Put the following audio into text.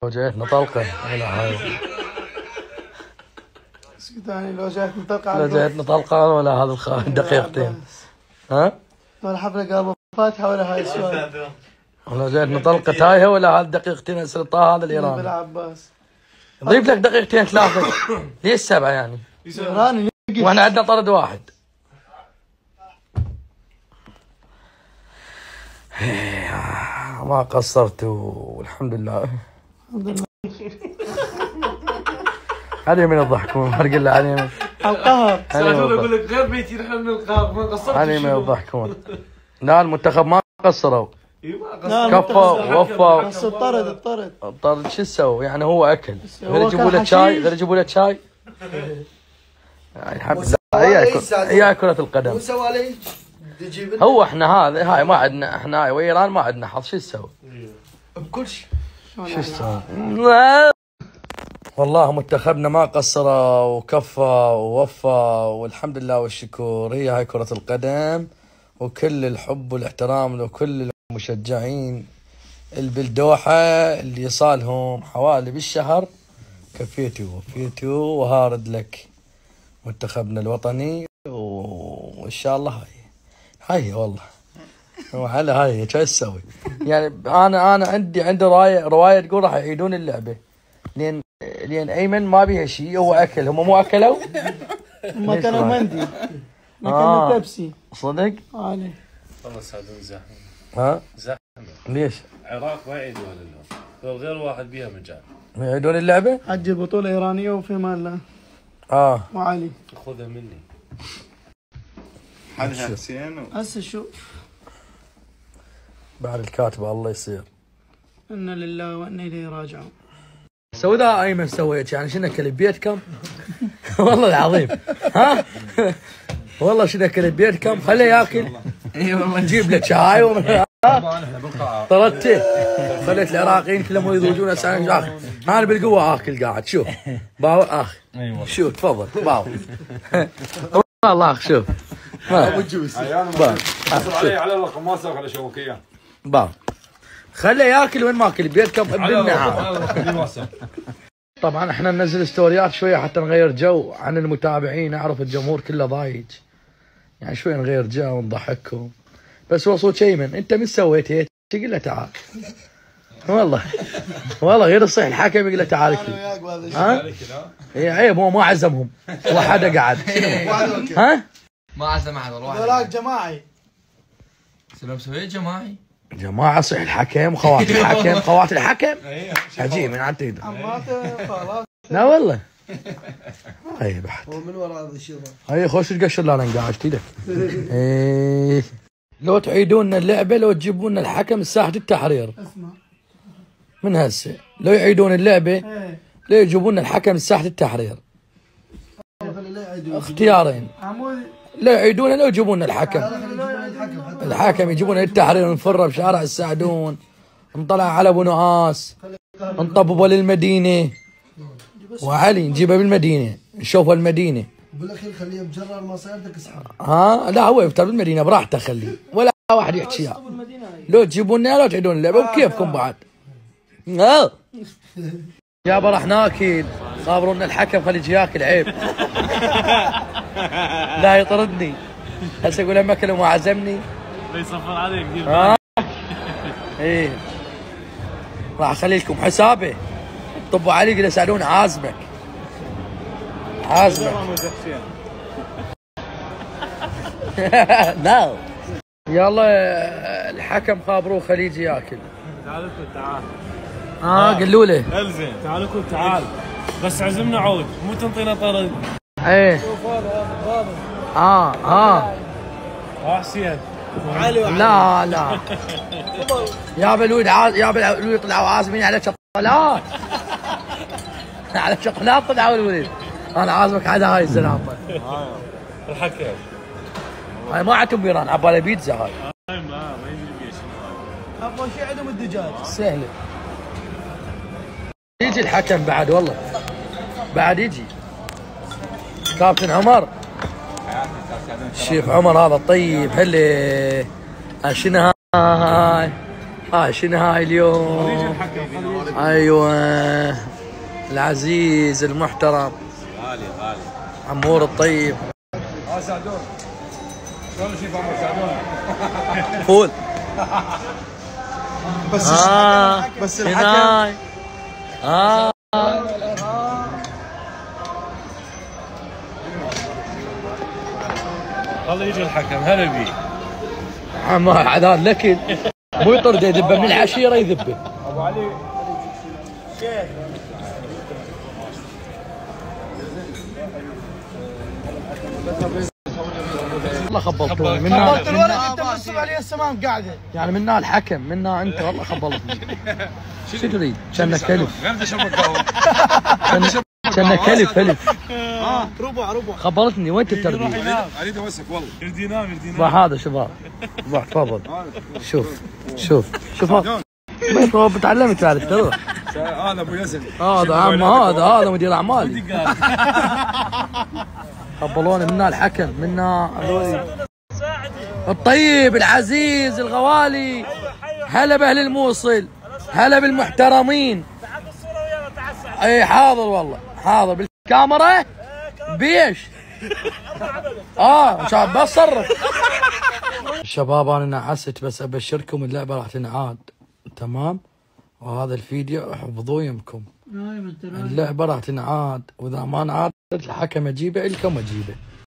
لو جايتنا طلقة على هاي ثاني لو جايتنا طلقة لو جايتنا طلقة ولا هذا دقيقتين ها؟ ولا حفلة قلب فاتحة ولا هاي السؤال لو جايتنا طلقة تايهة ولا هذا دقيقتين أسئلة طه هذا الإيراني بالعباس ضيف لك دقيقتين ثلاثة ليش 7 يعني؟ إيراني واحنا عندنا طرد واحد. ما قصرت والحمد لله. الحمد لله. علي من يضحكون فرق الله عليهم. القهر. اقول لك غير بيتي نحن من القهر ما قصرت. علي من يضحكون. لا المنتخب ما قصروا. لا كفوا ووفوا. بس الطرد الطرد شو سووا؟ يعني هو اكل غير يجيبوا له شاي غير يجيبوا له شاي. الحمد لله هي كرة القدم. مو سوى لي هو احنا هاي ما عندنا احنا هاي وايران ما عندنا حظ شو نسوي؟ بكل شيء شو نسوي؟ والله منتخبنا ما قصر وكفى ووفى والحمد لله والشكر. هاي كرة القدم وكل الحب والاحترام لكل المشجعين اللي بالدوحة اللي صالهم حوالي بالشهر. كفيتوا وهارد لك منتخبنا الوطني وان شاء الله هاي والله وعلى هاي شو اسوي؟ يعني انا عندي روايه تقول راح يعيدون اللعبه لان ايمن ما بيها شيء. هو اكل هم مو اكلوا؟ هم كانوا مندي ما كانوا بيبسي صدق؟ علي والله سعدون زحمه. ها؟ زحمه ليش؟ العراق ما يعيدوها لليوم غير واحد بيها مجال. ما يعيدون اللعبه؟ حج بطوله ايرانيه وفي مال وعلي خذها مني حدها حسين هسه شوف بعد الكاتبه الله يصير. انا لله وانا اليه راجعون. سوي ذا ايمن سويت يعني شنو اكل ببيتكم؟ والله العظيم ها؟ والله شنو اكل ببيتكم؟ خليه ياكل. اي والله نجيب له شاي طردته خليت العراقيين كلهم يضوجون اسعار. انا بالقوه اكل قاعد شوف باور اخ شوف تفضل باور والله اخ شوف ابو الجوز عليه على القماصه ولا شوكيه باور خليه ياكل وين ما اكل بيتكم ابن. طبعا احنا ننزل ستوريات شويه حتى نغير جو عن المتابعين. اعرف الجمهور كله ضايج يعني شويه نغير جو ونضحكهم. بس وصول شيمن انت من سويت هيك؟ قل له تعال والله غير الصيح الحكم يقول له تعال ها؟ هي عيب هو ما عزمهم وحدا قعد ها؟ ما عزم احد والله ذولاك جماعي سلام سويت جماعي جماعه صيح الحكم خوات الحكم خوات الحكم عجيب من عاد تقدر لا والله هاي بحت هو من وراء هذا الشيء هاي خوش تقشر لا انا قاعد ايدك. ايه لو تعيدون اللعبه لو تجيبون لنا الحكم ساحه التحرير اسمع من هسه لو يعيدون اللعبه لو يجيبون لنا الحكم ساحه التحرير اختيارين لا يعيدونه لو يجيبون الحكم. الحكم يجيبون التحرير نفره بشارع السعدون نطلع على ابو نعاس نطببه للمدينه وعلي نجيبه بالمدينه نشوفه المدينه بالاخير خليه بجرار ما صيرتك اسحب. لا هو يفتر بالمدينه براحته خليه ولا واحد يحكي لو تجيبوننا لو تعيدون اللعبه وكيفكم بعد. يابا راح ناكل خابرونا الحكم خليه يجي ياكل عيب. لا يطردني هسه اقول لما اكل وما عزمني بيصفر عليك ايه راح اخلي لكم حسابه. طبوا علي قل سالون عازمك لا يلا الحكم خابروه خليجي ياكل. تعال قولوا له الزين تعال كل تعال بس عزمنا عود مو تنطينا طرد. ايه حسين لا يا بالولد الولد طلعوا عازمين على شغلات على شغلات طلعوا الولد. انا عازمك على هاي الزلامه الحكم هاي ما عندهم ايران عبالها بيتزا هاي ما يدري بيش افضل شيء عندهم الدجاج سهله. يجي الحكم بعد والله بعد يجي كابتن عمر الشيف عمر هذا الطيب هلا شنو هاي شنو هاي اليوم ايوه العزيز المحترم غالي عمور الطيب. سعدون شلون شيف عمر سعدون؟ فول. بس بس هناي. الله يجي الحكم هلا بيه. ما عذار لكن مو يطرد يذبه من العشيره يذبه. ابو علي والله خبلتوني خبلت الولد انت منصب عليه السمام قاعده. يعني منا الحكم منا انت والله خبلتني. شو تريد؟ كانك كلف. غير تشرب القهوه. كانك كلف. ربع خبرتني وين التربيه؟ اريد اوسك والله. يريد ينام. هذا شباب تفضل. شوف هذا بتعلمت تعرف ترى. هذا ابو يزن. هذا عم هذا مدير اعمالي. خبلوني منا الحكم منا الطيب العزيز الغوالي. هلا باهل الموصل، هلا بالمحترمين. اي حاضر والله حاضر بالكاميرا بيش. شاب بصرف. شباب انا نعست بس ابشركم اللعبه راح تنعاد تمام. وهذا الفيديو احفظوه يمكم. اللعبه راح تنعاد واذا ما انعادت الحكم اجيبه الكم اجيبه.